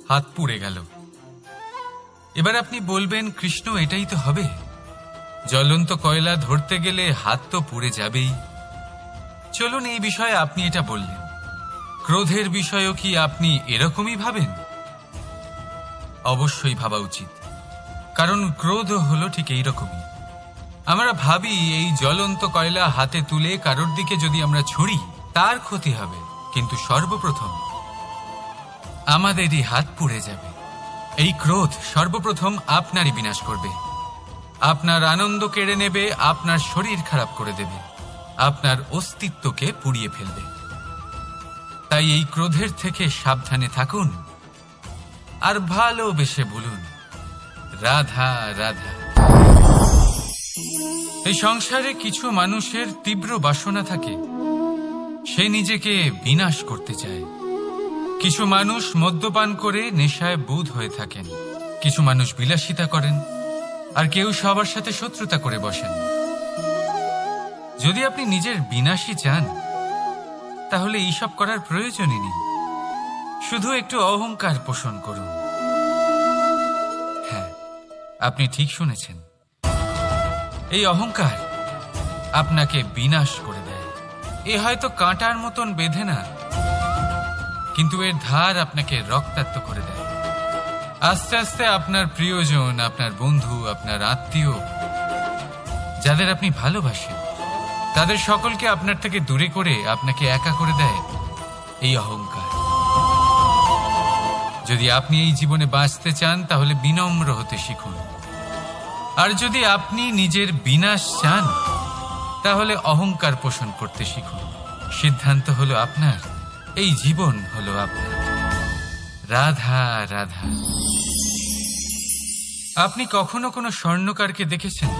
হাত পুড়ে গেল। এবার আপনি বলবেন, কৃষ্ণ, এটাই তো হবে, জ্বলন্ত কয়লা ধরতে গেলে হাত তো পুড়ে যাবেই। চলুন, এই বিষয়ে আপনি এটা বললেন, ক্রোধের বিষয়েও কি আপনি এরকমই ভাবেন? অবশ্যই ভাবা উচিত, কারণ ক্রোধ হলো ঠিক এইরকমই। আমরা ভাবি এই জ্বলন্ত কয়লা হাতে তুলে কারোর দিকে যদি আমরা ছুঁড়ি তার ক্ষতি হবে, কিন্তু সর্বপ্রথম আমাদেরই হাত পুড়ে যাবে। এই ক্রোধ সর্বপ্রথম আপনারই বিনাশ করবে, আপনার আনন্দ কেড়ে নেবে, আপনার শরীর খারাপ করে দেবে, আপনার অস্তিত্বকে পুড়িয়ে ফেলবে। তাই এই ক্রোধের থেকে সাবধানে থাকুন আর ভালোবেসে বলুন, রাধা রাধা। এই সংসারে কিছু মানুষের তীব্র বাসনা থাকে, সে নিজেকে বিনাশ করতে চায়। কিছু মানুষ মদ্যপান করে নেশায় বুঁদ হয়ে থাকেন, কিছু মানুষ বিলাসিতা করেন, আর কেউ সবার সাথে শত্রুতা করে বসেন। যদি আপনি নিজের বিনাশই চান তাহলে এইসব করার প্রয়োজনই নেই, শুধু একটু অহংকার পোষণ করুন। হ্যাঁ, আপনি ঠিক শুনেছেন, এই অহংকার আপনাকে বিনাশ করে দেয়। এ হয়তো কাঁটার মতন বেঁধে না, কিন্তু এর ধার আপনাকে রক্তাক্ত করে দেয়। আস্তে আস্তে আপনার প্রিয়জন, আপনার বন্ধু, আপনার আত্মীয়, যাদের আপনি ভালোবাসেন, তাদের সকলকে আপনার থেকে দূরে করে আপনাকে একা করে দেয় এই অহংকার। যদি আপনি এই জীবনে বাঁচতে চান তাহলে বিনম্র হতে শিখুন, আর যদি আপনি নিজের বিনাশ চান তাহলে অহংকার পোষণ করতে শিখুন। সিদ্ধান্ত হলো আপনার, এই জীবন হলো আপনার। রাধা রাধা। আপনি কখনো কোনো স্বর্ণকারকে দেখেছেন?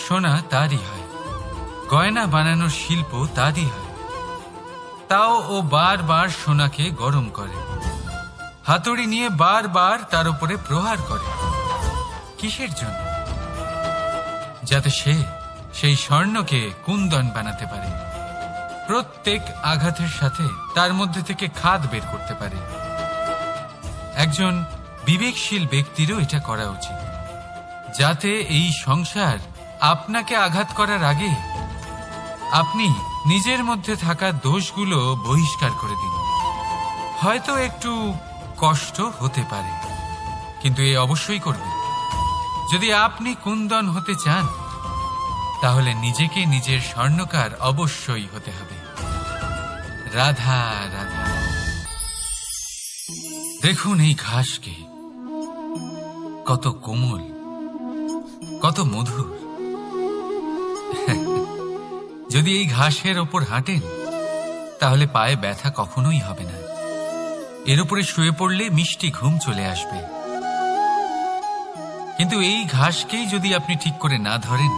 সোনা তারই হয়, গয়না বানানোর শিল্প তারই হয়, তাও ও বারবার সোনাকে গরম করে, হাতুড়ি নিয়ে বারবার তার উপরে প্রহার করে। কিসের জন্য? যাতে সে সেই স্বর্ণকে কুন্দন বানাতে পারে, প্রত্যেক আঘাতের সাথে তার মধ্যে থেকে খাদ বের করতে পারে। একজন বিবেকশীল ব্যক্তিরও এটা করা উচিত, যাতে এই সংসার আপনাকে আঘাত করার আগে আপনি নিজের মধ্যে থাকা দোষগুলো বহিষ্কার করে দিন। হয়তো একটু কষ্ট হতে পারে, কিন্তু এ অবশ্যই করবেন। যদি আপনি কুন্দন হতে চান তাহলে নিজেকে নিজের স্বর্ণকার অবশ্যই হতে হবে। রাধা রাধা। দেখুন এই ঘাসকে, কত কোমল, কত মধুর। যদি এই ঘাসের ওপর হাঁটেন তাহলে পায়ে ব্যথা কখনোই হবে না, এর উপরে শুয়ে পড়লে মিষ্টি ঘুম চলে আসবে। কিন্তু এই ঘাসকেই যদি আপনি ঠিক করে না ধরেন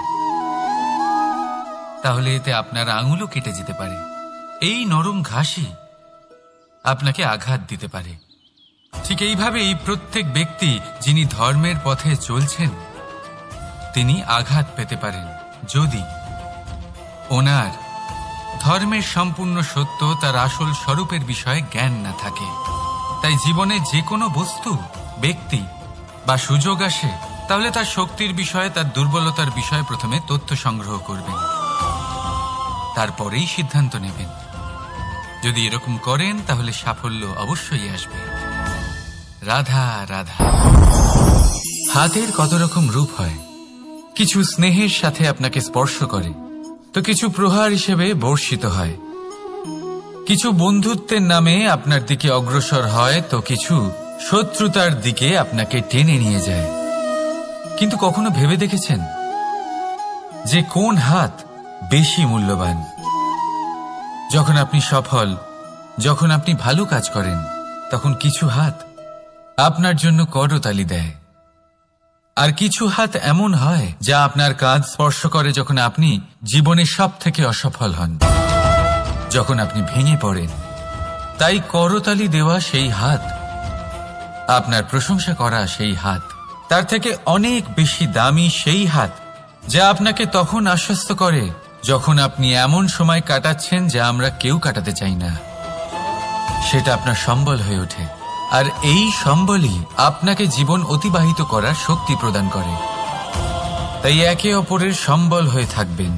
তাহলে এতে আপনার আঙুলও কেটে যেতে পারে। এই নরম ঘাসই আপনাকে আঘাত দিতে পারে। ঠিক এইভাবেই প্রত্যেক ব্যক্তি যিনি ধর্মের পথে চলছেন তিনি আঘাত পেতে পারেন, যদি ওনার ধর্মের সম্পূর্ণ সত্য, তার আসল স্বরূপের বিষয়ে জ্ঞান না থাকে। তাই জীবনে যে কোনো বস্তু, ব্যক্তি বা সুযোগ আসে তাহলে তার শক্তির বিষয়ে, তার দুর্বলতার বিষয়ে প্রথমে তথ্য সংগ্রহ করবেন, তারপরেই সিদ্ধান্ত নেবেন। যদি এরকম করেন তাহলে সাফল্য অবশ্যই আসবে। রাধা রাধা। হাতের কত রকম রূপ হয়, কিছু স্নেহের সাথে আপনাকে স্পর্শ করে, তো কিছু প্রহার হিসেবে বর্ষিত হয়, কিছু বন্ধুত্বের নামে আপনার দিকে অগ্রসর হয়, তো কিছু শত্রুতার দিকে আপনাকে টেনে নিয়ে যায়। কিন্তু কখনো ভেবে দেখেছেন যে কোন হাত বেশি মূল্যবান? যখন আপনি সফল, যখন আপনি ভালো কাজ করেন, তখন কিছু হাত আপনার জন্য করতালি দেয়, আর কিছু হাত এমন হয় যা আপনার কাঁধ স্পর্শ করে যখন আপনি জীবনে সব থেকে অসফল হন, যখন আপনি ভেঙে পড়েন। তাই করতালি দেওয়া সেই হাত, আপনার প্রশংসা করা সেই হাত, তার থেকে অনেক বেশি দামি সেই হাত যা আপনাকে তখন আশ্বস্ত করে যখন আপনি এমন সময় কাটাচ্ছেন যা আমরা কেউ কাটাতে চাই না। সেটা আপনার সম্বল হয়ে ওঠে, আর এই সম্বলই আপনাকে জীবন অতিবাহিত করার শক্তি প্রদান করে। তাই একে অপরের সম্বল হয়ে থাকবেন,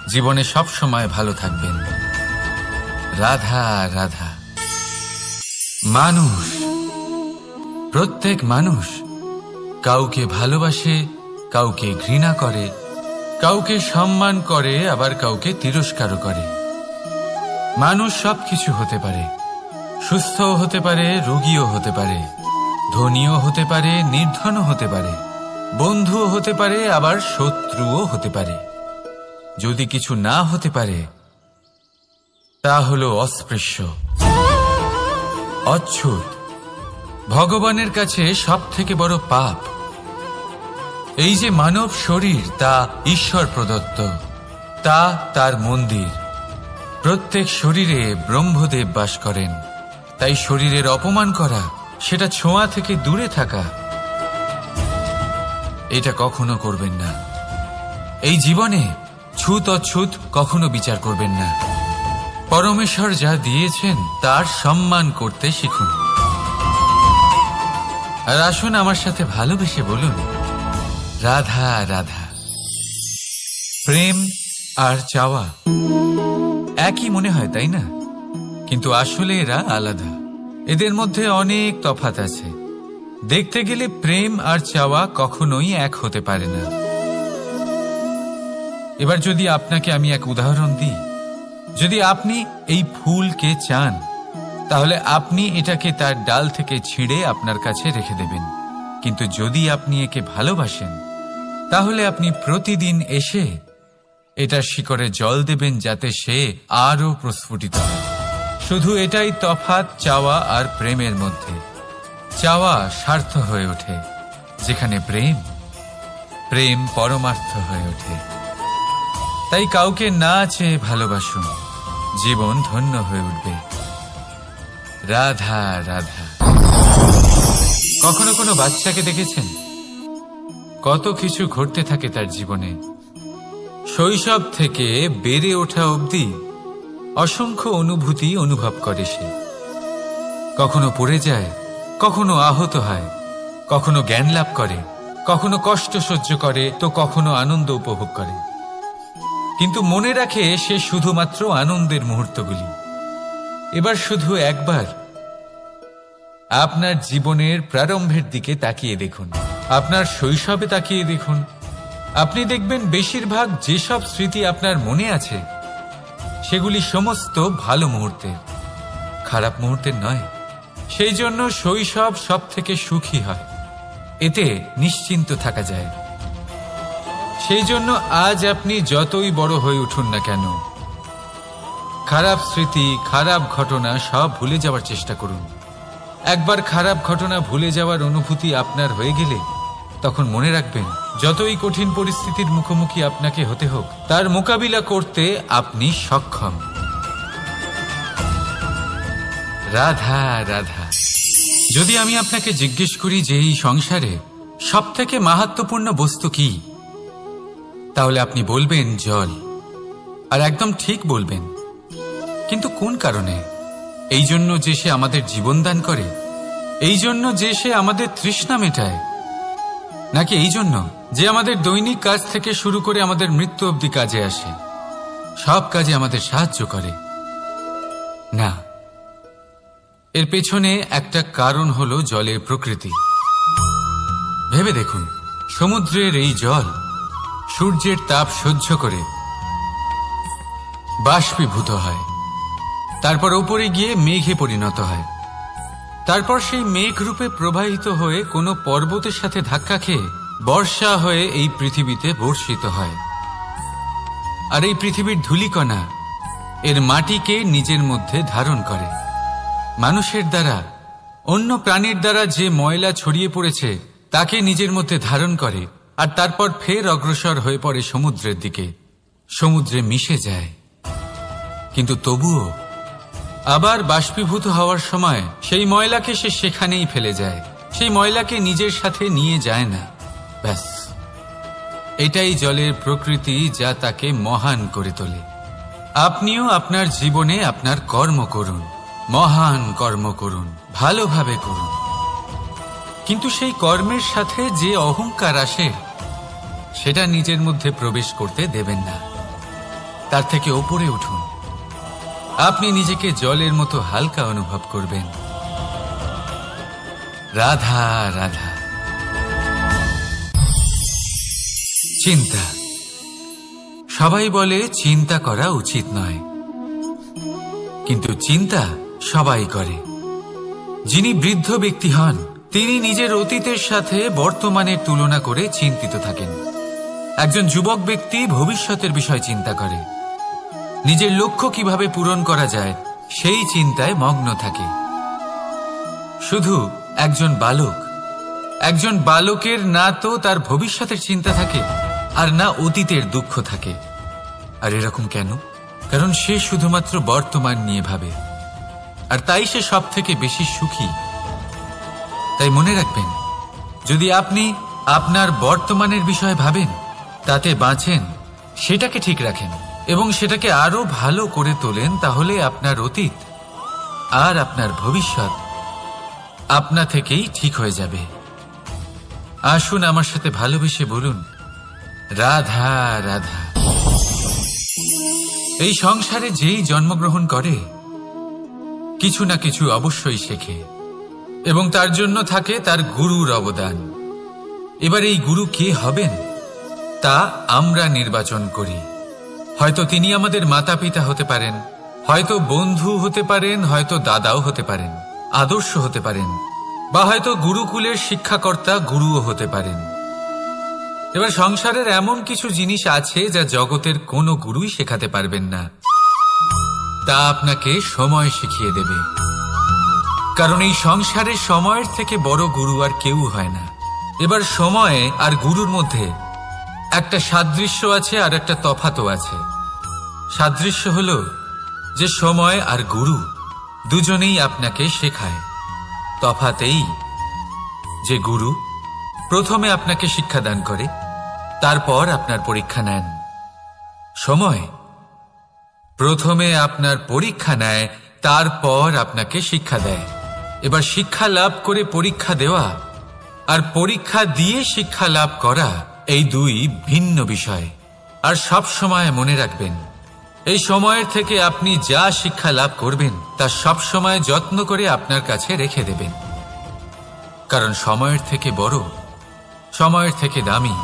জীবনে সব সময় ভালো থাকবেন। রাধা রাধা। মানুষ, প্রত্যেক মানুষ কাউকে ভালোবাসে, কাউকে ঘৃণা করে, কাউকে সম্মান করে, আবার কাউকে তিরস্কারও করে। মানুষ সবকিছু হতে পারে, সুস্থও হতে পারে, রোগীও হতে পারে, ধনীও হতে পারে, নির্ধনও হতে পারে, বন্ধুও হতে পারে, আবার শত্রুও হতে পারে। যদি কিছু না হতে পারে তা হলো অস্পৃশ্য, অচ্ছুত, ভগবানের কাছে সব থেকে বড় পাপ। এই যে মানব শরীর, তা ঈশ্বর প্রদত্ত, তা তার মন্দির। প্রত্যেক শরীরে ব্রহ্মদেব বাস করেন। তাই শরীরের অপমান করা, সেটা ছোঁয়া থেকে দূরে থাকা, এটা কখনো করবেন না। এই জীবনে ছুত অছুত কখনো বিচার করবেন না। পরমেশ্বর যা দিয়েছেন তার সম্মান করতে শিখুন। আর আসুন আমার সাথে ভালোবেসে বলুন, রাধা রাধা। প্রেম আর চাওয়া একই মনে হয়, তাই না? কিন্তু আসলে এরা আলাদা। এদের মধ্যে অনেক তফাৎ আছে। দেখতে গেলে প্রেম আর চাওয়া কখনোই এক হতে পারে না। এবার যদি আপনাকে আমি এক উদাহরণ দিই, যদি আপনি এই ফুলকে চান, তাহলে আপনি এটাকে তার ডাল থেকে ছিঁড়ে আপনার কাছে রেখে দেবেন। কিন্তু যদি আপনি একে ভালোবাসেন, তাহলে আপনি প্রতিদিন এসে এটার শিকড়ে জল দেবেন, যাতে সে আরো প্রস্ফুটিত হয়। শুধু এটাই তফাৎ চাওয়া আর প্রেমের মধ্যে। চাওয়া স্বার্থ হয়ে ওঠে, যেখানে প্রেম, প্রেম পরমার্থ হয়ে ওঠে। তাই কাউকে না চেয়ে ভালোবাসুন, জীবন ধন্য হয়ে উঠবে। রাধা রাধা। কখনো কোনো বাচ্চাকে দেখেছেন? কত কিছু ঘটতে থাকে তার জীবনে। শৈশব থেকে বেড়ে ওঠা অবধি অসংখ্য অনুভূতি অনুভব করে সে। কখনো পড়ে যায়, কখনো আহত হয়, কখনো জ্ঞান লাভ করে, কখনো কষ্ট সহ্য করে, তো কখনো আনন্দ উপভোগ করে। কিন্তু মনে রাখে সে শুধুমাত্র আনন্দের মুহূর্তগুলি। এবার শুধু একবার আপনার জীবনের প্রারম্ভের দিকে তাকিয়ে দেখুন, আপনার শৈশবে তাকিয়ে দেখুন। আপনি দেখবেন বেশিরভাগ যেসব স্মৃতি আপনার মনে আছে, সেগুলি সমস্ত ভালো মুহূর্তের, খারাপ মুহূর্তের নয়। সেই জন্য শৈশব সব থেকে সুখী হয়, এতে নিশ্চিন্ত থাকা যায়। সেই জন্য আজ আপনি যতই বড় হয়ে উঠুন না কেন, খারাপ স্মৃতি, খারাপ ঘটনা সব ভুলে যাওয়ার চেষ্টা করুন। একবার খারাপ ঘটনা ভুলে যাওয়ার অনুভূতি আপনার হয়ে গেলে, তখন মনে রাখবেন, যতই কঠিন পরিস্থিতির মুখোমুখি আপনাকে হতে হোক, তার মোকাবিলা করতে আপনি সক্ষম। রাধা রাধা। যদি আমি আপনাকে জিজ্ঞেস করি যে এই সংসারে সব থেকে মাহাত্ম্যপূর্ণ বস্তু কি, তাহলে আপনি বলবেন জল। আর একদম ঠিক বলবেন। কিন্তু কোন কারণে? এই জন্য যে সে আমাদের জীবন দান করে? এই জন্য যে সে আমাদের তৃষ্ণা মেটায়? নাকি এই জন্য যে আমাদের দৈনিক কাজ থেকে শুরু করে আমাদের মৃত্যু অবধি কাজে আসে, সব কাজে আমাদের সাহায্য করে? না, এর পেছনে একটা কারণ হলো জলের প্রকৃতি। ভেবে দেখুন, সমুদ্রের এই জল সূর্যের তাপ সহ্য করে বাষ্পীভূত হয়, তারপর উপরে গিয়ে মেঘে পরিণত হয়, তারপর সেই মেঘ রূপে প্রবাহিত হয়ে কোনো পর্বতের সাথে ধাক্কা খেয়ে বর্ষা হয়ে এই পৃথিবীতে বর্ষিত হয়। আর এই পৃথিবীর ধূলিকণা এর মাটিকে নিজের মধ্যে ধারণ করে। মানুষের দ্বারা, অন্য প্রাণীর দ্বারা যে ময়লা ছড়িয়ে পড়েছে তাকে নিজের মধ্যে ধারণ করে, আর তারপর ফের অগ্রসর হয়ে পড়ে সমুদ্রের দিকে, সমুদ্রে মিশে যায়। কিন্তু তবুও আবার বাষ্পীভূত হওয়ার সময় সেই ময়লাকে সে সেখানেই ফেলে যায়, সেই ময়লাকে নিজের সাথে নিয়ে যায় না। ব্যাস, এটাই জলের প্রকৃতি, যা তাকে মহান করে তোলে। আপনিও আপনার জীবনে আপনার কর্ম করুন, মহান কর্ম করুন, ভালোভাবে করুন, কিন্তু সেই কর্মের সাথে যে অহংকার আসে সেটা নিজের মধ্যে প্রবেশ করতে দেবেন না। তার থেকে ওপরে উঠুন। আপনি নিজেকে জলের মতো হালকা অনুভব করবেন। রাধা রাধা। চিন্তা। সবাই বলে চিন্তা করা উচিত নয়, কিন্তু চিন্তা সবাই করে। যিনি বৃদ্ধ ব্যক্তি হন তিনি নিজের অতীতের সাথে বর্তমানের তুলনা করে চিন্তিত থাকেন। একজন যুবক ব্যক্তি ভবিষ্যতের বিষয় চিন্তা করে, নিজের লক্ষ্য কিভাবে পূরণ করা যায় সেই চিন্তায় মগ্ন থাকে। শুধু একজন বালকের না তো তার ভবিষ্যতের চিন্তা থাকে আর না অতীতের দুঃখ থাকে। আর এরকম কেন? কারণ সে শুধুমাত্র বর্তমান নিয়ে ভাবে, আর তাই সে সব থেকে বেশি সুখী। তাই মনে রাখবেন, যদি আপনি আপনার বর্তমানের বিষয়ে ভাবেন, তাতে বাঁচেন, সেটাকে ঠিক রাখেন এবং সেটাকে আরো ভালো করে তোলেন, তাহলে আপনার অতীত আর আপনার ভবিষ্যৎ আপনা থেকেই ঠিক হয়ে যাবে। আসুন আমার সাথে ভালোবেসে বলুন, রাধা রাধা। এই সংসারে যেই জন্মগ্রহণ করে কিছু না কিছু অবশ্যই শেখে এবং তার জন্য থাকে তার গুরুর অবদান। এবার এই গুরু কে হবেন তা আমরা নির্বাচন করি। হয়তো তিনি আমাদের মাতা পিতা হতে পারেন, হয়তো বন্ধু হতে পারেন, হয়তো দাদাও হতে পারেন, আদর্শ হতে পারেন, বা হয়তো গুরুকুলের শিক্ষাকর্তা গুরুও হতে পারেন। এবার সংসারের এমন কিছু জিনিস আছে যা জগতের কোনো গুরুই শেখাতে পারবেন না, তা আপনাকে সময় শিখিয়ে দেবে। কারণ এই সংসারে সময়ের থেকে বড় গুরু আর কেউ হয় না। এবার সময় আর গুরুর মধ্যে একটা সাদৃশ্য আছে আর একটা তফাতও আছে। সাদৃশ্য হলো যে সময় আর গুরু দুজনেই আপনাকে শেখায়। তফাতেই যে গুরু প্রথমে আপনাকে শিক্ষাদান করে, তারপর আপনার পরীক্ষা নেন। সময় প্রথমে আপনার পরীক্ষা নেয়, তারপর আপনাকে শিক্ষা দেয়। এবার শিক্ষা লাভ করে পরীক্ষা দেওয়া আর পরীক্ষা দিয়ে শিক্ষা লাভ করা এই দুই ভিন্ন বিষয়। আর সব সময় মনে রাখবেন, এই সময়ের থেকে আপনি যা শিক্ষা লাভ করবেন তা সব সময় যত্ন করে আপনার কাছে রেখে দেবেন। কারণ সময়ের থেকে বড়, সময়ের থেকে দামি,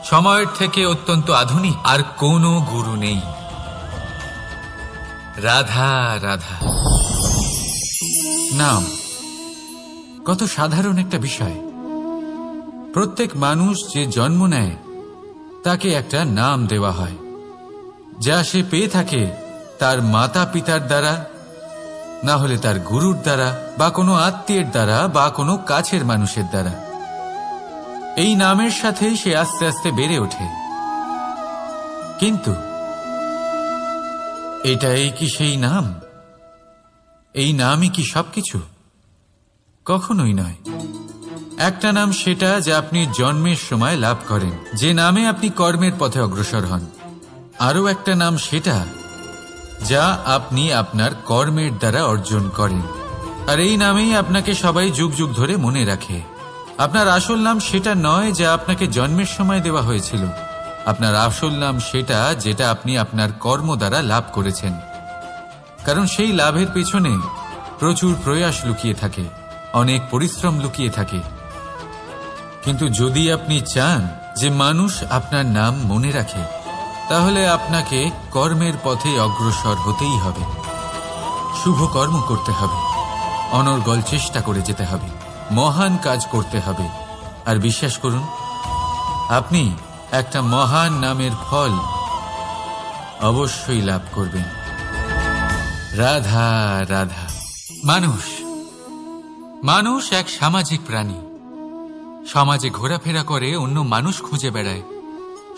সময়ের থেকে অত্যন্ত আধুনিক আর কোনো গুরু নেই। রাধা রাধা। নাম কত সাধারণ একটা বিষয়। প্রত্যেক মানুষ যে জন্ম নেয় তাকে একটা নাম দেওয়া হয়, যা সে পেয়ে থাকে তার মাতা পিতার দ্বারা, না হলে তার গুরুর দ্বারা, বা কোনো আত্মীয়ের দ্বারা, বা কোনো কাছের মানুষের দ্বারা। এই নামের সাথেই সে আস্তে আস্তে বেড়ে ওঠে। কিন্তু এটাই কি সেই নাম? এই নামই কি সবকিছু? কখনোই নয়। একটা নাম সেটা যা আপনি জন্মের সময় লাভ করেন, যে নামে আপনি কর্মের পথে অগ্রসর হন। আরও একটা নাম সেটা যা আপনি আপনার কর্মের দ্বারা অর্জন করেন, আর এই নামেই আপনাকে সবাই যুগ যুগ ধরে মনে রাখে। আপনার আসল নাম সেটা নয় যা আপনাকে জন্মের সময় দেওয়া হয়েছিল। আপনার আসল নাম সেটা যেটা আপনি আপনার কর্ম দ্বারা লাভ করেছেন। কারণ সেই লাভের পেছনে প্রচুর প্রয়াস লুকিয়ে থাকে, অনেক পরিশ্রম লুকিয়ে থাকে। কিন্তু যদি আপনি চান যে মানুষ আপনার নাম মনে রাখে, তাহলে আপনাকে কর্মের পথে অগ্রসর হতেই হবে। শুভ কর্ম করতে হবে, অনর্গল চেষ্টা করে যেতে হবে, মহান কাজ করতে হবে। আর বিশ্বাস করুন, আপনি একটা মহান নামের ফল অবশ্যই লাভ করবেন। রাধা রাধা। মানুষ এক সামাজিক প্রাণী। সমাজে ঘোরাফেরা করে, অন্য মানুষ খুঁজে বেড়ায়,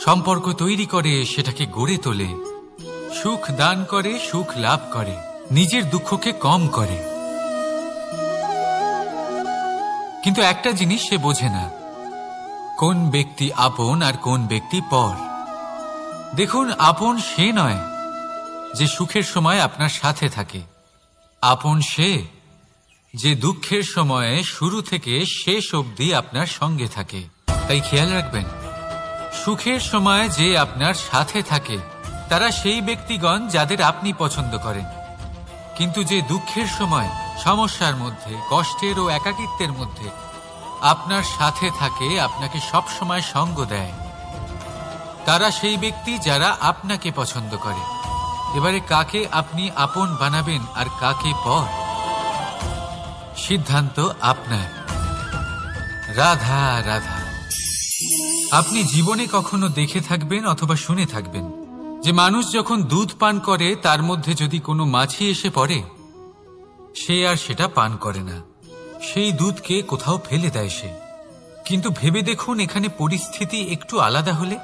সম্পর্ক তৈরি করে, সেটাকে গড়ে তোলে, সুখ দান করে, সুখ লাভ করে, নিজের দুঃখকে কম করে। কিন্তু একটা জিনিস সে বোঝে না, কোন ব্যক্তি আপন আর কোন ব্যক্তি পর। দেখুন, আপন সে নয় যে সুখের সময় আপনার সাথে থাকে, আপন সে যে দুঃখের সময়ে শুরু থেকে শেষ অবধি আপনার সঙ্গে থাকে। তাই খেয়াল রাখবেন, সুখের সময় যে আপনার সাথে থাকে তারা সেই ব্যক্তিগণ যাদের আপনি পছন্দ করেন, কিন্তু যে দুঃখের সময়, সমস্যার মধ্যে, কষ্টের ও একাকিত্বের মধ্যে আপনার সাথে থাকে, আপনাকে সব সময় সঙ্গ দেয়, তারা সেই ব্যক্তি যারা আপনাকে পছন্দ করে। এবারে কাকে আপনি আপন বানাবেন আর কাকে পর, সিদ্ধান্ত আপনার। রাধা রাধা। আপনি জীবনে কখনো দেখে থাকবেন অথবা শুনে থাকবেন যে মানুষ যখন দুধ পান করে তার মধ্যে যদি কোনো মাছি এসে পড়ে, সে আর সেটা পান করে না, সেই দুধকে কোথাও ফেলে দেয় সে। কিন্তু ভেবে দেখুন, এখানে পরিস্থিতি একটু আলাদা হলে,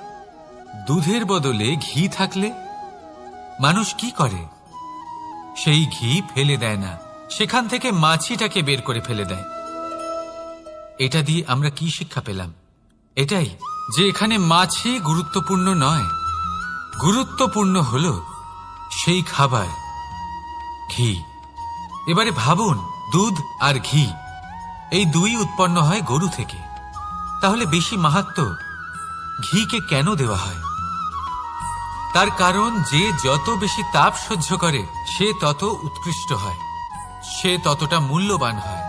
দুধের বদলে ঘি থাকলে মানুষ কি করে? সেই ঘি ফেলে দেয় না, সেখান থেকে মাছিটাকে বের করে ফেলে দেয়। এটা দিয়ে আমরা কি শিক্ষা পেলাম? এটাই যে এখানে মাছি গুরুত্বপূর্ণ নয়, গুরুত্বপূর্ণ হলো সেই খাবার, ঘি। এবারে ভাবুন, দুধ আর ঘি এই দুই উৎপন্ন হয় গরু থেকে, তাহলে বেশি মাহাত্ম্য ঘিকে কেন দেওয়া হয়? তার কারণ যে যত বেশি তাপ সহ্য করে সে তত উৎকৃষ্ট হয়, সে ততটা মূল্যবান হয়।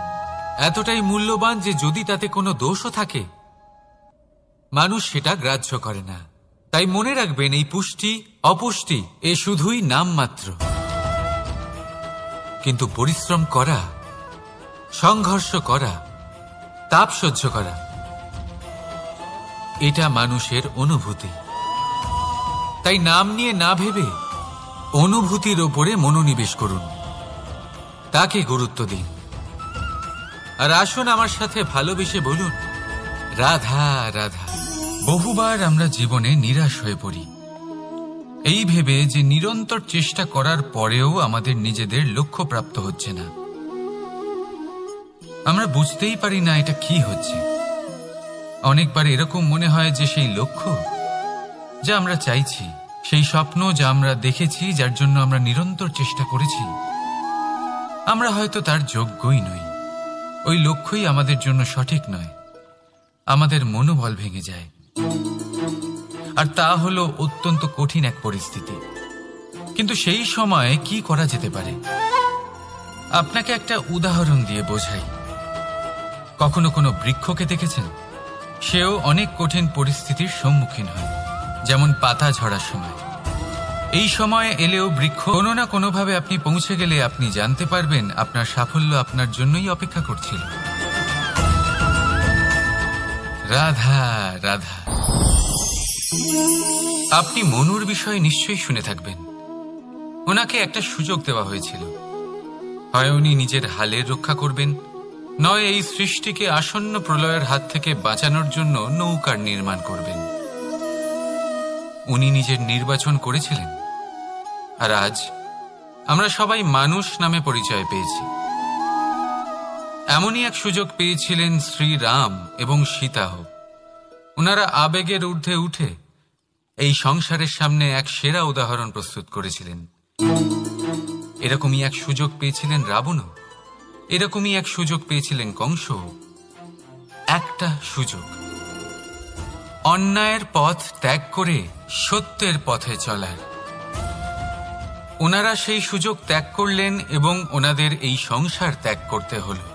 এতটাই মূল্যবান যে যদি তাতে কোনো দোষও থাকে মানুষ সেটা গ্রাহ্য করে না। তাই মনে রাখবেন, এই পুষ্টি অপুষ্টি এ শুধুই নামমাত্র, কিন্তু পরিশ্রম করা, সংঘর্ষ করা, তাপ সহ্য করা, এটা মানুষের অনুভূতি। তাই নাম নিয়ে না ভেবে অনুভূতির ওপরে মনোনিবেশ করুন, তাকে গুরুত্ব দিন। আর আসুন আমার সাথে ভালোবেসে বলুন, রাধা রাধা। বহুবার আমরা জীবনে নিরাশ হয়ে পড়ি, এই ভেবে যে নিরন্তর চেষ্টা করার পরেও আমাদের নিজেদের লক্ষ্য প্রাপ্ত হচ্ছে না। আমরা বুঝতেই পারি না এটা কি হচ্ছে। অনেকবার এরকম মনে হয় যে সেই লক্ষ্য যা আমরা চাইছি, সেই স্বপ্ন যা আমরা দেখেছি, যার জন্য আমরা নিরন্তর চেষ্টা করেছি, আমরা হয়তো তার যোগ্যই নই। ওই লক্ষ্যই আমাদের জন্য সঠিক নয়। আমাদের মনোবল ভেঙে যায়, আর তা হলো অত্যন্ত কঠিন এক পরিস্থিতি। কিন্তু সেই সময়ে কি করা যেতে পারে? আপনাকে একটা উদাহরণ দিয়ে বোঝাই। কখনো কোনো বৃক্ষকে দেখেছেন? সেও অনেক কঠিন পরিস্থিতির সম্মুখীন হয়, যেমন পাতা ঝরার সময়। এই সময় এলেও বৃক্ষ কোনো না কোনোভাবে আপনি পৌঁছে গেলে আপনি জানতে পারবেন আপনার সাফল্য আপনার জন্যই অপেক্ষা করছিল। রাধা রাধা। আপনি মনুর বিষয়ে নিশ্চয়ই শুনে থাকবেন। ওনাকে একটা সুযোগ দেওয়া হয়েছিল, হয় উনি নিজের হালের রক্ষা করবেন, নয় এই সৃষ্টিকে আসন্ন প্রলয়ের হাত থেকে বাঁচানোর জন্য নৌকার নির্মাণ করবেন। উনি নিজের নির্বাচন করেছিলেন, আর আজ আমরা সবাই মানুষ নামে পরিচয় পেয়েছি। এমনই এক সুযোগ পেয়েছিলেন শ্রীরাম এবং সীতাও। ওনারা আবেগের ঊর্ধ্বে উঠে এই সংসারের সামনে এক সেরা উদাহরণ প্রস্তুত করেছিলেন। এরকমই এক সুযোগ পেয়েছিলেন রাবণও, এরকমই এক সুযোগ পেয়েছিলেন কংস। একটা সুযোগ, অন্যায়ের পথ ত্যাগ করে সত্যের পথে চলার। ওনারা সেই সুযোগ ত্যাগ করলেন এবং ওনাদের এই সংসার ত্যাগ করতে হলো।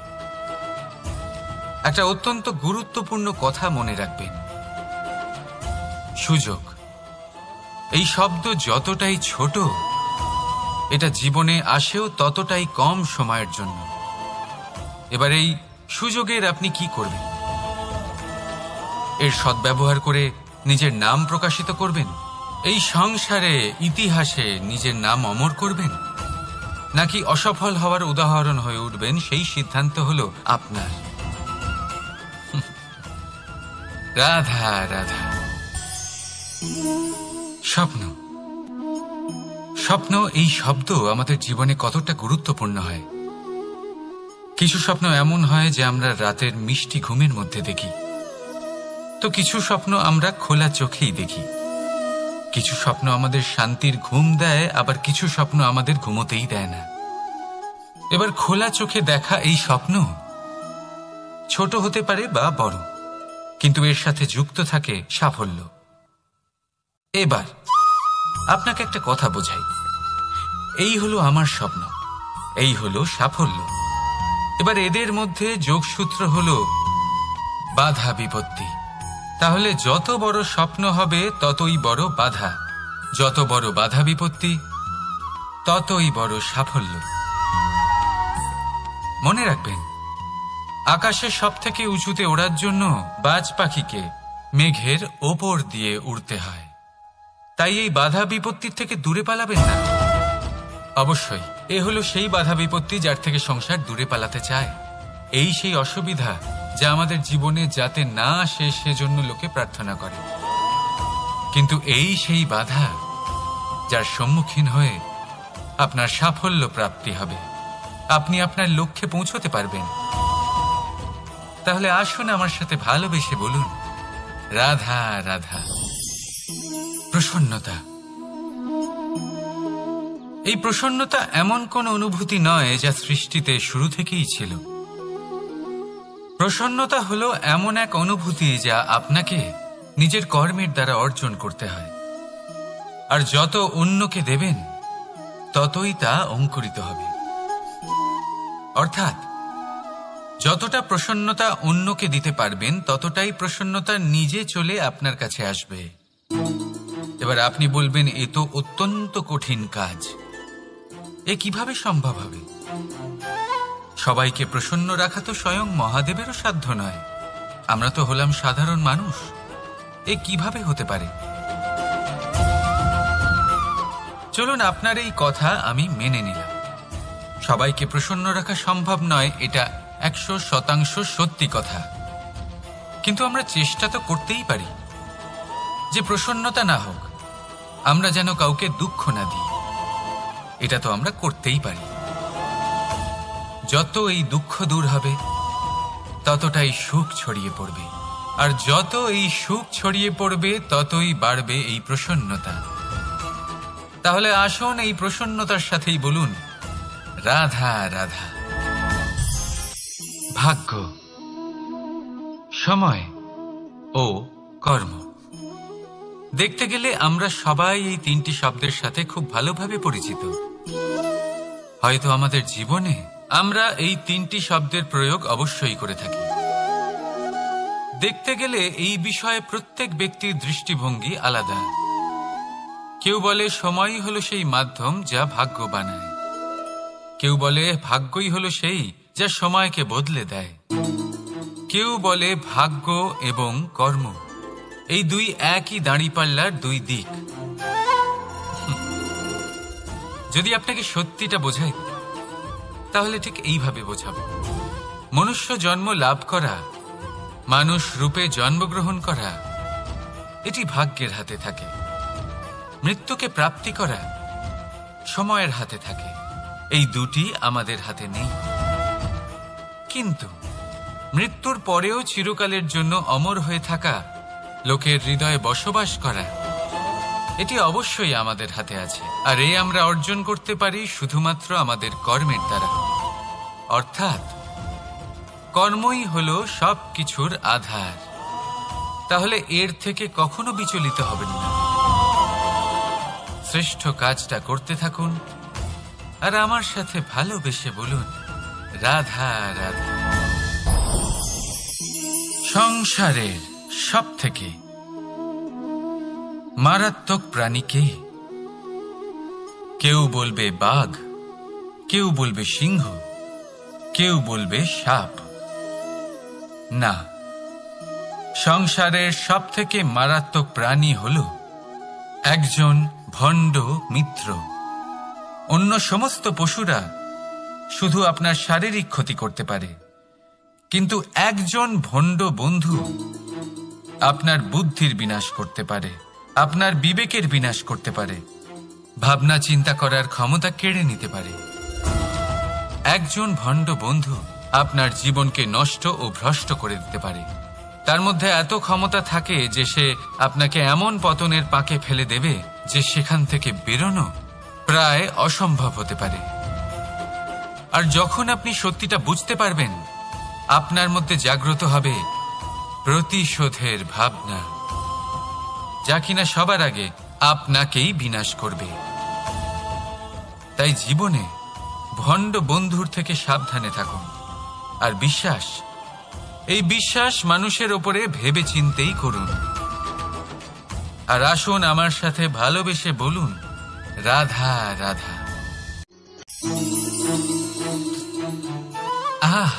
একটা অত্যন্ত গুরুত্বপূর্ণ কথা মনে রাখবেন, সুযোগ এই শব্দ যতটাই ছোট, এটা জীবনে আসেও ততটাই কম সময়ের জন্য। এবার এই সুযোগের আপনি কি করবেন? এর সদ্ব্যবহার করে নিজের নাম প্রকাশিত করবেন, এই সংসারে ইতিহাসে নিজের নাম অমর করবেন, নাকি অসফল হওয়ার উদাহরণ হয়ে উঠবেন, সেই সিদ্ধান্ত হলো আপনার। রাধা রাধা। স্বপ্ন, স্বপ্ন এই শব্দ আমাদের জীবনে কতটা গুরুত্বপূর্ণ হয়। কিছু স্বপ্ন এমন হয় যে আমরা রাতের মিষ্টি ঘুমের মধ্যে দেখি, তো কিছু স্বপ্ন আমরা খোলা চোখেই দেখি। কিছু স্বপ্ন আমাদের শান্তির ঘুম দেয়, আবার কিছু স্বপ্ন আমাদের ঘুমোতেই দেয় না। এবার খোলা চোখে দেখা এই স্বপ্ন ছোট হতে পারে বা বড়, কিন্তু এর সাথে যুক্ত থাকে সাফল্য। এবার আপনাকে একটা কথা বোঝাই, এই হলো আমার স্বপ্ন, এই হলো সাফল্য। এবার এদের মধ্যে যোগসূত্র হলো বাধা বিপত্তি। তাহলে যত বড় স্বপ্ন হবে ততই বড় বাধা, যত বড় বাধা বিপত্তি ততই বড় সাফল্য। মনে রাখবেন, আকাশে সব থেকে উঁচুতে ওড়ার জন্য বাজ পাখিকে মেঘের ওপর দিয়ে উড়তে হয়। তাই এই বাধা বিপত্তির থেকে দূরে পালাবেন না। অবশ্যই এ হলো সেই বাধা বিপত্তি যার থেকে সংসার দূরে পালাতে চায়। এই সেই অসুবিধা যা আমাদের জীবনে যাতে না আসে সেজন্য লোকে প্রার্থনা করে। কিন্তু এই সেই বাধা যার সম্মুখীন হয়ে আপনার সাফল্য প্রাপ্তি হবে, আপনি আপনার লক্ষ্যে পৌঁছতে পারবেন। তাহলে আসুন আমার সাথে ভালোবেসে বলুন, রাধা রাধা। প্রসন্নতা, এই প্রসন্নতা এমন কোন অনুভূতি নয় যা সৃষ্টিতে শুরু থেকেই ছিল। প্রসন্নতা হলো এমন এক অনুভূতি যা আপনাকে নিজের কর্মের দ্বারা অর্জন করতে হয়। আর যত অন্যকে দেবেন ততই তা অঙ্কুরিত হবে। অর্থাৎ যতটা প্রসন্নতা অন্যকে দিতে পারবেন ততটাই প্রসন্নতা নিজে চলে আপনার কাছে আসবে। এবার আপনি বলবেন, এ তো অত্যন্ত কঠিন কাজ, এ কিভাবে সম্ভব হবে? সবাইকে প্রসন্ন রাখা তো স্বয়ং মহাদেবেরও সাধ্য নয়। আমরা তো হলাম সাধারণ মানুষ, এ কিভাবে হতে পারে? চলুন, আপনার এই কথা আমি মেনে নিলাম। সবাইকে প্রসন্ন রাখা সম্ভব নয়, এটা 100% সত্যি কথা। কিন্তু আমরা চেষ্টা তো করতেই পারি যে প্রসন্নতা না হোক, আমরা যেন কাউকে দুঃখ না দিই। এটা তো আমরা করতেই পারি। যত এই দুঃখ দূর হবে ততটাই সুখ ছড়িয়ে পড়বে, আর যত এই সুখ ছড়িয়ে পড়বে ততই বাড়বে এই প্রসন্নতা। তাহলে আসুন এই প্রসন্নতার সাথেই বলুন, রাধা রাধা। ভাগ্য, সময় ও কর্ম। দেখতে গেলে আমরা সবাই এই তিনটি শব্দের সাথে খুব ভালোভাবে পরিচিত। হয়তো আমাদের জীবনে আমরা এই তিনটি শব্দের প্রয়োগ অবশ্যই করে থাকি। দেখতে গেলে এই বিষয়ে প্রত্যেক ব্যক্তির দৃষ্টিভঙ্গি আলাদা। কেউ বলে সময়ই হলো সেই মাধ্যম যা ভাগ্য বানায়, কেউ বলে ভাগ্যই হলো সেই যা সময়কে বদলে দেয়, কেউ বলে ভাগ্য এবং কর্ম এই দুই একই দাঁড়িপাল্লার দুই দিক। যদি আপনাকে সত্যিটা বোঝাই তাহলে ঠিক এইভাবে বোঝাবো। মনুষ্য জন্ম লাভ করা, মানুষ রূপে জন্মগ্রহণ করা, এটি ভাগ্যের হাতে থাকে। মৃত্যুকে প্রাপ্তি করা সময়ের হাতে থাকে। এই দুটি আমাদের হাতে নেই। কিন্তু মৃত্যুর পরেও চিরকালের জন্য অমর হয়ে থাকা, লোকের হৃদয়ে বসবাস করা, এটি অবশ্যই আমাদের হাতে আছে। আর এই আমরা অর্জন করতে পারি শুধুমাত্র আমাদের কর্মের দ্বারা। অর্থাৎ কর্মই হলো সব কিছুর আধার। তাহলে এর থেকে কখনো বিচলিত হবেন না। শ্রেষ্ঠ কাজটা করতে থাকুন আর আমার সাথে ভালোবেসে বলুন, রাধা রাধা। সংসারের সব থেকে মারাত্মক প্রাণী কে? কেউ বলবে বাঘ, কেউ বলবে সিংহ, কেউ বলবে সাপ। না, সংসারের সব থেকে মারাত্মক প্রাণী হল একজন ভণ্ড মিত্র। অন্য সমস্ত পশুরা শুধু আপনার শারীরিক ক্ষতি করতে পারে, কিন্তু একজন ভণ্ড বন্ধু আপনার বুদ্ধির বিনাশ করতে পারে, আপনার বিবেকের বিনাশ করতে পারে, ভাবনা চিন্তা করার ক্ষমতা কেড়ে নিতে পারে। একজন ভণ্ড বন্ধু আপনার জীবনকে নষ্ট ও ভ্রষ্ট করে দিতে পারে। তার মধ্যে এত ক্ষমতা থাকে যে সে আপনাকে এমন পতনের পাকে ফেলে দেবে যে সেখান থেকে বেরোনো প্রায় অসম্ভব হতে পারে। আর যখন আপনি সত্যিটা বুঝতে পারবেন, আপনার মধ্যে জাগ্রত হবে প্রতিশোধের ভাবনা, যা কিনা সবার আগে আপনাকেই বিনাশ করবে। তাই জীবনে ভণ্ড বন্ধুর থেকে সাবধানে থাকুন। আর বিশ্বাস, এই বিশ্বাস মানুষের ওপরে ভেবে চিন্তেই করুন। আর আসুন আমার সাথে ভালোবেসে বলুন, রাধা রাধা। আহ,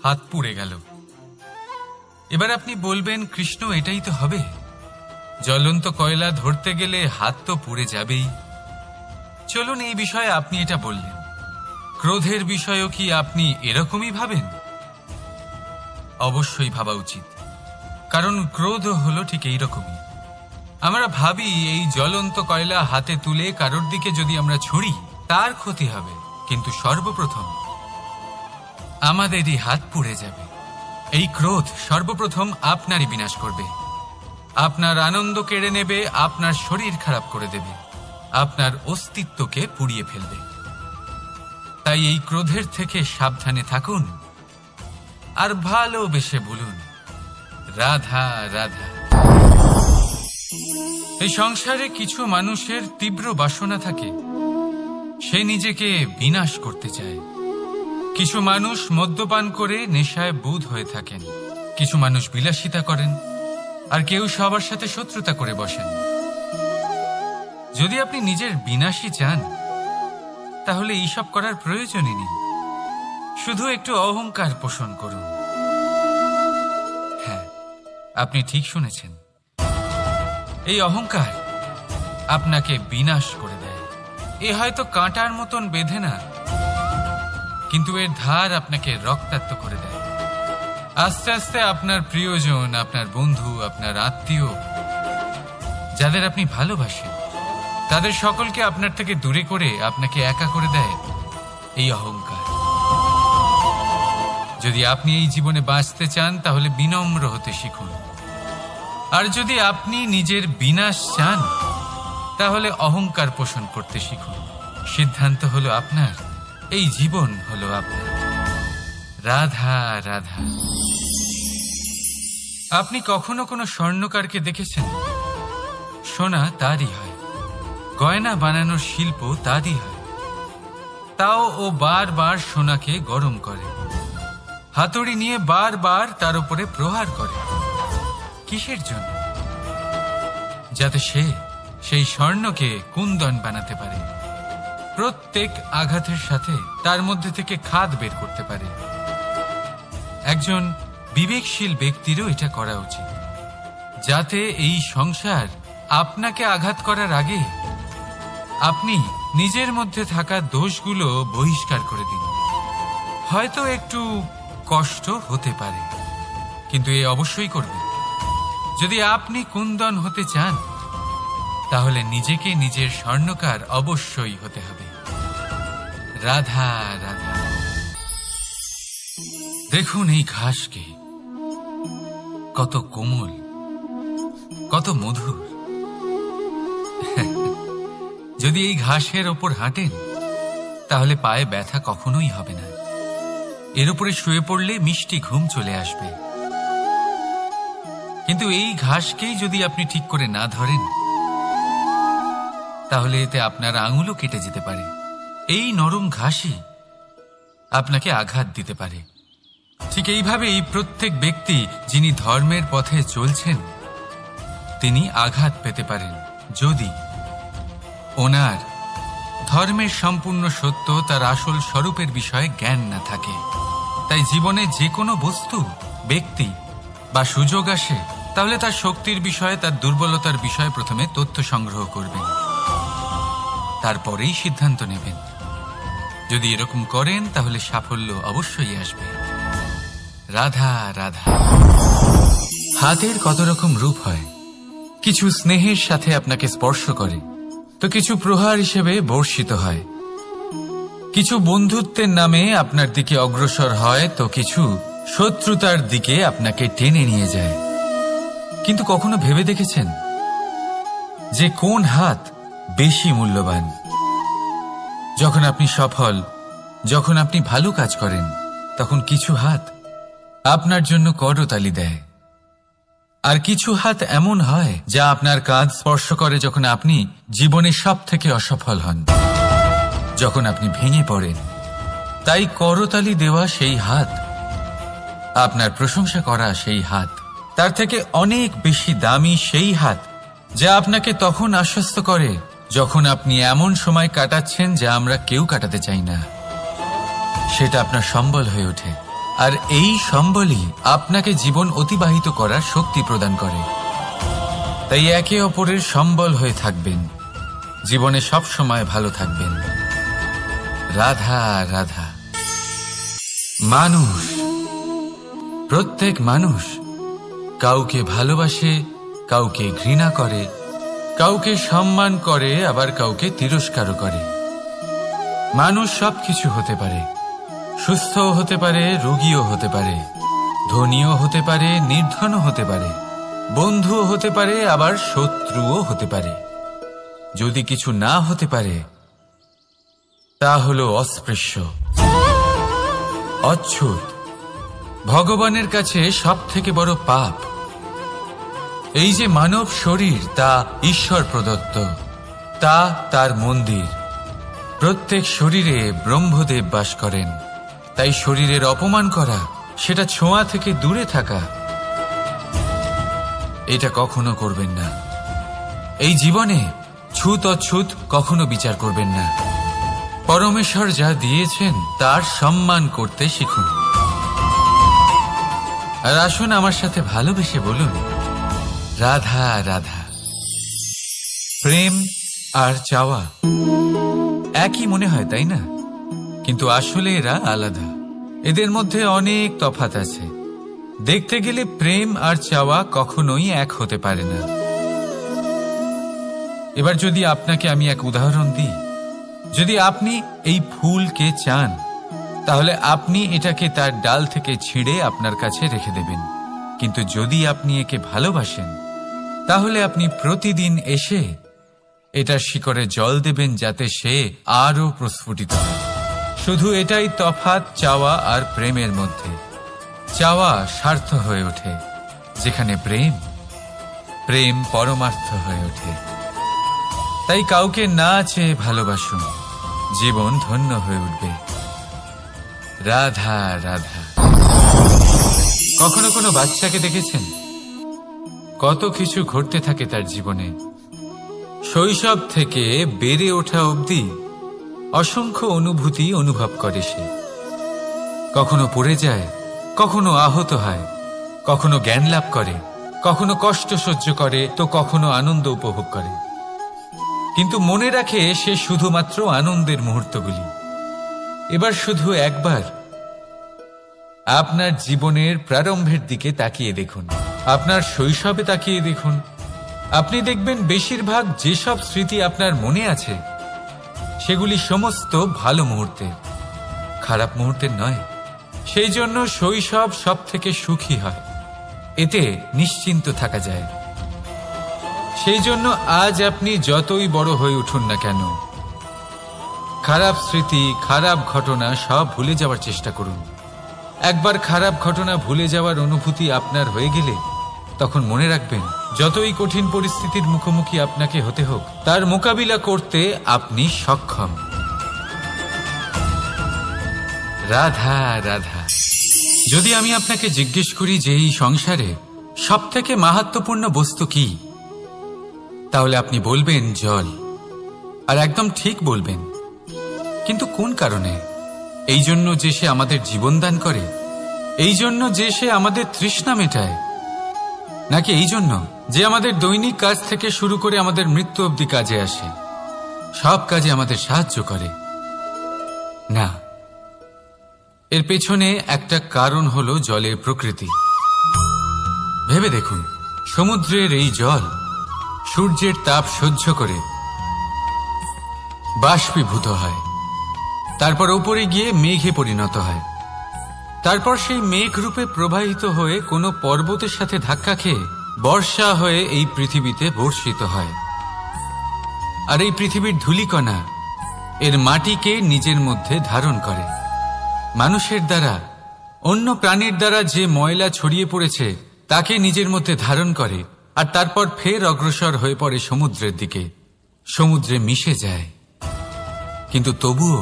হাত পুড়ে গেল। এবার আপনি বলবেন, কৃষ্ণ এটাই তো হবে, জ্বলন্ত কয়লা ধরতে গেলে হাত তো পুড়ে যাবেই। চলুন, এই বিষয়ে আপনি এটা বললেন, ক্রোধের বিষয়েও কি আপনি এরকমই ভাবেন? অবশ্যই ভাবা উচিত, কারণ ক্রোধ হলো ঠিক এইরকমই। আমরা ভাবি এই জ্বলন্ত কয়লা হাতে তুলে কারোর দিকে যদি আমরা ছুঁড়ি তার ক্ষতি হবে, কিন্তু সর্বপ্রথম আমাদেরই হাত পুড়ে যাবে। এই ক্রোধ সর্বপ্রথম আপনারই বিনাশ করবে, আপনার আনন্দ কেড়ে নেবে, আপনার শরীর খারাপ করে দেবে, আপনার অস্তিত্বকে পুড়িয়ে ফেলবে। তাই এই ক্রোধের থেকে সাবধানে থাকুন আর ভালোবেসে বলুন, রাধা রাধা। এই সংসারে কিছু মানুষের তীব্র বাসনা থাকে, সে নিজেকে বিনাশ করতে চায়। কিছু মানুষ মদ্যপান করে নেশায় বুঁদ হয়ে থাকেন, কিছু মানুষ বিলাসিতা করেন, আর কেউ সবার সাথে শত্রুতা করে বসেন। যদি আপনি নিজের বিনাশই চান, তাহলে এইসব করার প্রয়োজনই নেই। শুধু একটু অহংকার পোষণ করুন। হ্যাঁ, আপনি ঠিক শুনেছেন, এই অহংকার আপনাকে বিনাশ করে দেয়। এ হয়তো কাঁটার মতন বেঁধে না, কিন্তু এর ধার আপনাকে রক্তাক্ত করে দেয়। আস্তে আস্তে আপনার প্রিয়জন, আপনার বন্ধু, আপনার আত্মীয়, যাদের আপনি ভালোবাসেন, তাদের সকলকে আপনার থেকে দূরে করে আপনাকে একা করে দেয় এই অহংকার। যদি আপনি এই জীবনে বাঁচতে চান, তাহলে বিনম্র হতে শিখুন। আর যদি আপনি নিজের বিনাশ চান, তাহলে অহংকার পোষণ করতে শিখুন। সিদ্ধান্ত হলো আপনার, এই জীবন হলো আপনার। রাধা রাধা। আপনি কখনো কোনো স্বর্ণকারকে দেখেছেন? সোনা তারই হয়, গয়না বানানোর শিল্প তারই হয়। তাও ও বারবার সোনাকে গরম করে, হাতুড়ি নিয়ে বারবার তার উপরে প্রহার করে। কিসের জন্য? যাতে সে সেই স্বর্ণকে কুন্দন বানাতে পারে, প্রত্যেক আঘাতের সাথে তার মধ্যে থেকে খাদ বের করতে পারে। একজন বিবেকশীল ব্যক্তিরও এটা করা উচিত, যাতে এই সংসার আপনাকে আঘাত করার আগে আপনি নিজের মধ্যে থাকা দোষগুলো বহিষ্কার করে দিন। হয়তো একটু কষ্ট হতে পারে, কিন্তু এ অবশ্যই করবেন। যদি আপনি কুন্দন হতে চান, তাহলে নিজেকে নিজের স্বর্ণকার অবশ্যই হতে হবে। রাধা রাধা। দেখুন এই ঘাসকে, কত কোমল, কত মধুর। যদি এই ঘাসের ওপর হাঁটেন, তাহলে পায়ে ব্যথা কখনোই হবে না। এর উপরে শুয়ে পড়লে মিষ্টি ঘুম চলে আসবে। কিন্তু এই ঘাসকেই যদি আপনি ঠিক করে না ধরেন, তাহলে এতে আপনার আঙুলও কেটে যেতে পারে। এই নরম ঘাসই আপনাকে আঘাত দিতে পারে। ঠিক এইভাবেই প্রত্যেক ব্যক্তি যিনি ধর্মের পথে চলছেন, তিনি আঘাত পেতে পারেন, যদি ওনার ধর্মের সম্পূর্ণ সত্য, তার আসল স্বরূপের বিষয়ে জ্ঞান না থাকে। তাই জীবনে যে কোনো বস্তু, ব্যক্তি বা সুযোগ আসে, তাহলে তার শক্তির বিষয়ে, তার দুর্বলতার বিষয়ে প্রথমে তথ্য সংগ্রহ করবেন, তারপরেই সিদ্ধান্ত নেবেন। যদি এরকম করেন, তাহলে সাফল্য অবশ্যই আসবে। রাধা রাধা। হাতের কত রকম রূপ হয়। কিছু স্নেহের সাথে আপনাকে স্পর্শ করে, তো কিছু প্রহার হিসেবে বর্ষিত হয়। কিছু বন্ধুত্বের নামে আপনার দিকে অগ্রসর হয়, তো কিছু শত্রুতার দিকে আপনাকে টেনে নিয়ে যায়। কিন্তু কখনো ভেবে দেখেছেন যে কোন হাত বেশি মূল্যবান? যখন আপনি সফল, যখন আপনি ভালো কাজ করেন, তখন কিছু হাত আপনার জন্য করতালি দেয়। আর কিছু হাত এমন হয় যা আপনার কাঁধ স্পর্শ করে যখন আপনি জীবনে সব থেকে অসফল হন, যখন আপনি ভেঙে পড়েন। তাই করতালি দেওয়া সেই হাত, আপনার প্রশংসা করা সেই হাত, তার থেকে অনেক বেশি দামি সেই হাত যা আপনাকে তখন আশ্বস্ত করে যখন আপনি এমন সময় কাটাচ্ছেন যা আমরা কেউ কাটাতে চাই না। সেটা আপনার সম্বল হয়ে ওঠে, আর এই সম্বলই আপনাকে জীবন অতিবাহিত করার শক্তি প্রদান করে। তাই একে অপরের সম্বল হয়ে থাকবেন, জীবনে সব সময় ভালো থাকবেন। রাধা রাধা। মানুষ, প্রত্যেক মানুষ কাউকে ভালোবাসে, কাউকে ঘৃণা করে, কাউকে সম্মান করে, আবার কাউকে তিরস্কারও করে। মানুষ সবকিছু হতে পারে, সুস্থও হতে পারে, রোগীও হতে পারে, ধনীও হতে পারে, নির্ধনও হতে পারে, বন্ধুও হতে পারে, আবার শত্রুও হতে পারে। যদি কিছু না হতে পারে তা হলো অস্পৃশ্য, অচ্ছুত, ভগবানের কাছে সব থেকে বড় পাপ। এই যে মানব শরীর, তা ঈশ্বর প্রদত্ত, তা তার মন্দির। প্রত্যেক শরীরে ব্রহ্মদেব বাস করেন। তাই শরীরের অপমান করা, সেটা ছোঁয়া থেকে দূরে থাকা, এটা কখনো করবেন না। এই জীবনে ছুত অছুত কখনো বিচার করবেন না। পরমেশ্বর যা দিয়েছেন তার সম্মান করতে শিখুন। আর আসুন আমার সাথে ভালোবেসে বলুন, রাধা রাধা। প্রেম আর চাওয়া একই মনে হয়, তাই না? কিন্তু আসলে এরা আলাদা। এদের মধ্যে অনেক তফাৎ আছে। দেখতে গেলে প্রেম আর চাওয়া কখনোই এক হতে পারে না। এবার যদি আপনাকে আমি এক উদাহরণ দিই, যদি আপনি এই ফুলকে চান, তাহলে আপনি এটাকে তার ডাল থেকে ছিঁড়ে আপনার কাছে রেখে দেবেন। কিন্তু যদি আপনি একে ভালোবাসেন, তাহলে আপনি প্রতিদিন এসে এটার শিকড়ে জল দেবেন, যাতে সে আরো প্রস্ফুটিত হয়। শুধু এটাই তফাৎ চাওয়া আর প্রেমের মধ্যে। চাওয়া স্বার্থ হয়ে ওঠে, যেখানে প্রেম, প্রেম পরমার্থ হয়ে ওঠে। তাই কাউকে না চেয়ে ভালোবাসুন, জীবন ধন্য হয়ে উঠবে। রাধা রাধা। কখনো কোনো বাচ্চাকে দেখেছেন? কত কিছু ঘটতে থাকে তার জীবনে। শৈশব থেকে বেড়ে ওঠা অবধি অসংখ্য অনুভূতি অনুভব করে সে। কখনো পড়ে যায়, কখনো আহত হয়, কখনো জ্ঞান লাভ করে, কখনো কষ্ট সহ্য করে, তো কখনো আনন্দ উপভোগ করে। কিন্তু মনে রাখে সে শুধুমাত্র আনন্দের মুহূর্তগুলি। এবার শুধু একবার আপনার জীবনের প্রারম্ভের দিকে তাকিয়ে দেখুন, আপনার শৈশবে তাকিয়ে দেখুন। আপনি দেখবেন বেশিরভাগ যেসব স্মৃতি আপনার মনে আছে, সেগুলি সমস্ত ভালো মুহূর্তের, খারাপ মুহূর্তের নয়। সেই জন্য শৈশব সব থেকে সুখী হয়, এতে নিশ্চিন্ত থাকা যায়। সেই জন্য আজ আপনি যতই বড় হয়ে উঠুন না কেন, খারাপ স্মৃতি, খারাপ ঘটনা সব ভুলে যাওয়ার চেষ্টা করুন। একবার খারাপ ঘটনা ভুলে যাওয়ার অনুভূতি আপনার হয়ে গেলে, তখন মনে রাখবেন, যতই কঠিন পরিস্থিতির মুখোমুখি আপনাকে হতে হোক, তার মোকাবিলা করতে আপনি সক্ষম। রাধা রাধা। যদি আমি আপনাকে জিজ্ঞেস করি যে এই সংসারে সব থেকে মাহাত্ম্যপূর্ণ বস্তু কি, তাহলে আপনি বলবেন জল। আর একদম ঠিক বলবেন। কিন্তু কোন কারণে? এই জন্য যে সে আমাদের জীবন দান করে? এই জন্য যে সে আমাদের তৃষ্ণা মেটায়? নাকি এই জন্য যে আমাদের দৈনিক কাজ থেকে শুরু করে আমাদের মৃত্যু অবধি কাজে আসে, সব কাজে আমাদের সাহায্য করে? না, এর পেছনে একটা কারণ হলো জলের প্রকৃতি। ভেবে দেখুন, সমুদ্রের এই জল সূর্যের তাপ সহ্য করে বাষ্পীভূত হয়, তারপর উপরে গিয়ে মেঘে পরিণত হয়, তারপর সেই মেঘ রূপে প্রবাহিত হয়ে কোনো পর্বতের সাথে ধাক্কা খেয়ে বর্ষা হয়ে এই পৃথিবীতে বর্ষিত হয়। আর এই পৃথিবীর ধূলিকণা এর মাটিকে নিজের মধ্যে ধারণ করে। মানুষের দ্বারা, অন্য প্রাণীর দ্বারা যে ময়লা ছড়িয়ে পড়েছে তাকে নিজের মধ্যে ধারণ করে, আর তারপর ফের অগ্রসর হয়ে পড়ে সমুদ্রের দিকে, সমুদ্রে মিশে যায়। কিন্তু তবুও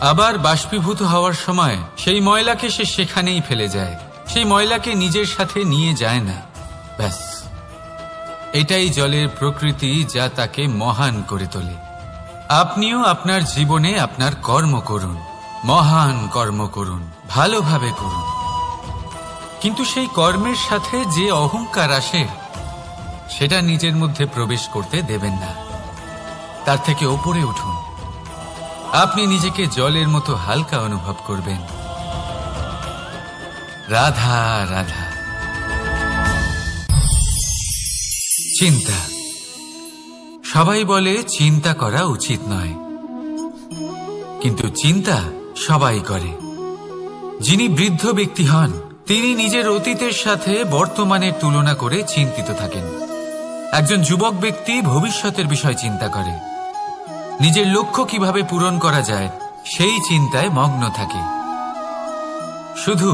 আবার বাষ্পীভূত হওয়ার সময় সেই ময়লাকে সে সেখানেই ফেলে যায়, সেই ময়লাকে নিজের সাথে নিয়ে যায় না। ব্যাস, এটাই জলের প্রকৃতি, যা তাকে মহান করে তোলে। আপনিও আপনার জীবনে আপনার কর্ম করুন, মহান কর্ম করুন, ভালোভাবে করুন, কিন্তু সেই কর্মের সাথে যে অহংকার আসে সেটা নিজের মধ্যে প্রবেশ করতে দেবেন না। তার থেকে ওপরে উঠুন। আপনি নিজেকে জলের মতো হালকা অনুভব করবেন। রাধা রাধা। চিন্তা। সবাই বলে চিন্তা করা উচিত নয়, কিন্তু চিন্তা সবাই করে। যিনি বৃদ্ধ ব্যক্তি হন তিনি নিজের অতীতের সাথে বর্তমানের তুলনা করে চিন্তিত থাকেন। একজন যুবক ব্যক্তি ভবিষ্যতের বিষয় চিন্তা করে, নিজের লক্ষ্য কিভাবে পূরণ করা যায় সেই চিন্তায় মগ্ন থাকে। শুধু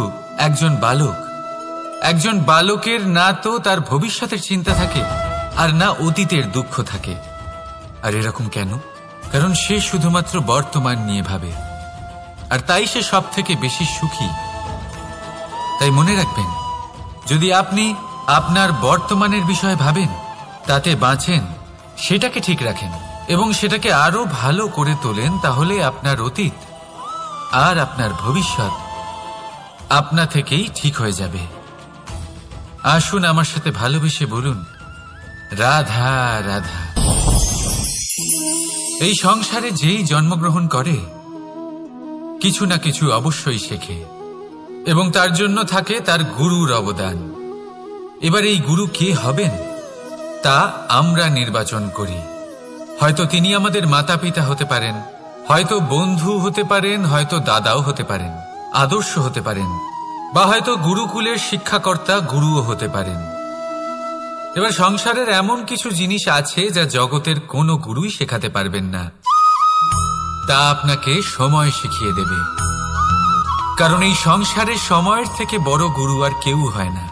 একজন বালকের না তো তার ভবিষ্যতের চিন্তা থাকে আর না অতীতের দুঃখ থাকে। আর এরকম কেন? কারণ সে শুধুমাত্র বর্তমান নিয়ে ভাবে, আর তাই সে সব থেকে বেশি সুখী। তাই মনে রাখবেন, যদি আপনি আপনার বর্তমানের বিষয়ে ভাবেন, তাতে বাঁচেন, সেটাকে ঠিক রাখেন এবং সেটাকে আরো ভালো করে তোলেন, তাহলে আপনার অতীত আর আপনার ভবিষ্যৎ আপনা থেকেই ঠিক হয়ে যাবে। আসুন আমার সাথে ভালোবেসে বলুন, রাধা রাধা। এই সংসারে যেই জন্মগ্রহণ করে কিছু না কিছু অবশ্যই শেখে, এবং তার জন্য থাকে তার গুরুর অবদান। এবার এই গুরু কে হবেন তা আমরা নির্বাচন করি। হয়তো তিনি আমাদের মাতা পিতা হতে পারেন, হয়তো বন্ধু হতে পারেন, হয়তো দাদাও হতে পারেন, আদর্শ হতে পারেন, বা হয়তো গুরুকুলের শিক্ষাকর্তা গুরুও হতে পারেন। এবার সংসারের এমন কিছু জিনিস আছে যা জগতের কোনো গুরুই শেখাতে পারবেন না, তা আপনাকে সময় শিখিয়ে দেবে। কারণ এই সংসারে সময়ের থেকে বড় গুরু আর কেউ হয় না।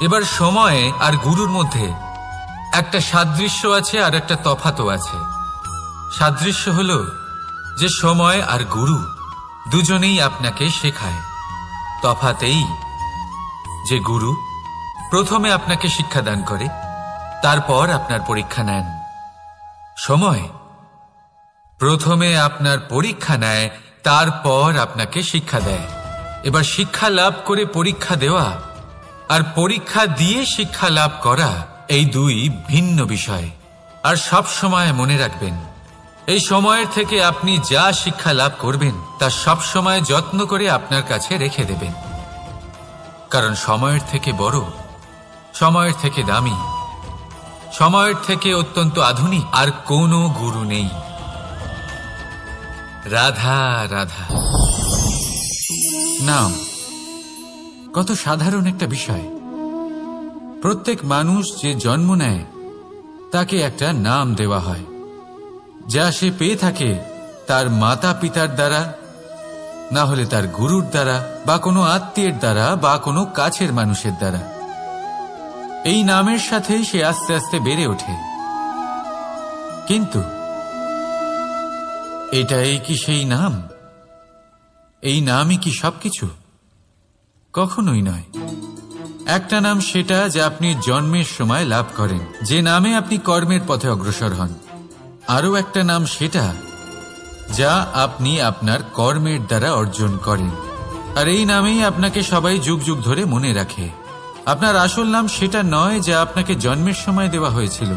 এবার সময় আর গুরুর মধ্যে একটা সাদৃশ্য আছে আর একটা তফাতও আছে। সাদৃশ্য হলো যে সময় আর গুরু দুজনেই আপনাকে শেখায়। তফাতেই যে গুরু প্রথমে আপনাকে শিক্ষাদান করে, তারপর আপনার পরীক্ষা নেন। সময় প্রথমে আপনার পরীক্ষা নেয়, তারপর আপনাকে শিক্ষা দেয়। এবার শিক্ষা লাভ করে পরীক্ষা দেওয়া আর পরীক্ষা দিয়ে শিক্ষা লাভ করা এই দুই ভিন্ন বিষয়। আর সব সময় মনে রাখবেন, এই সময়ের থেকে আপনি যা শিক্ষা লাভ করবেন তা সব সময় যত্ন করে আপনার কাছে রেখে দেবেন। কারণ সময়ের থেকে বড়, সময়ের থেকে দামি, সময়ের থেকে অত্যন্ত আধুনিক আর কোনো গুরু নেই। রাধা রাধা। নাম কত সাধারণ একটা বিষয়। প্রত্যেক মানুষ যে জন্ম নেয় তাকে একটা নাম দেওয়া হয়, যা সে পেয়ে থাকে তার মাতা পিতার দ্বারা, না হলে তার গুরুর দ্বারা, বা কোনো আত্মীয়ের দ্বারা, বা কোনো কাছের মানুষের দ্বারা। এই নামের সাথেই সে আস্তে আস্তে বেড়ে ওঠে। কিন্তু এটাই কি সেই নাম? এই নামই কি সবকিছু? কখনোই নয়। একটা নাম সেটা যা আপনি জন্মের সময় লাভ করেন, যে নামে আপনি কর্মের পথে অগ্রসর হন। আরও একটা নাম সেটা যা আপনি আপনার কর্মের দ্বারা অর্জন করেন, আর এই নামেই আপনাকে সবাই যুগ যুগ ধরে মনে রাখে। আপনার আসল নাম সেটা নয় যা আপনাকে জন্মের সময় দেওয়া হয়েছিল,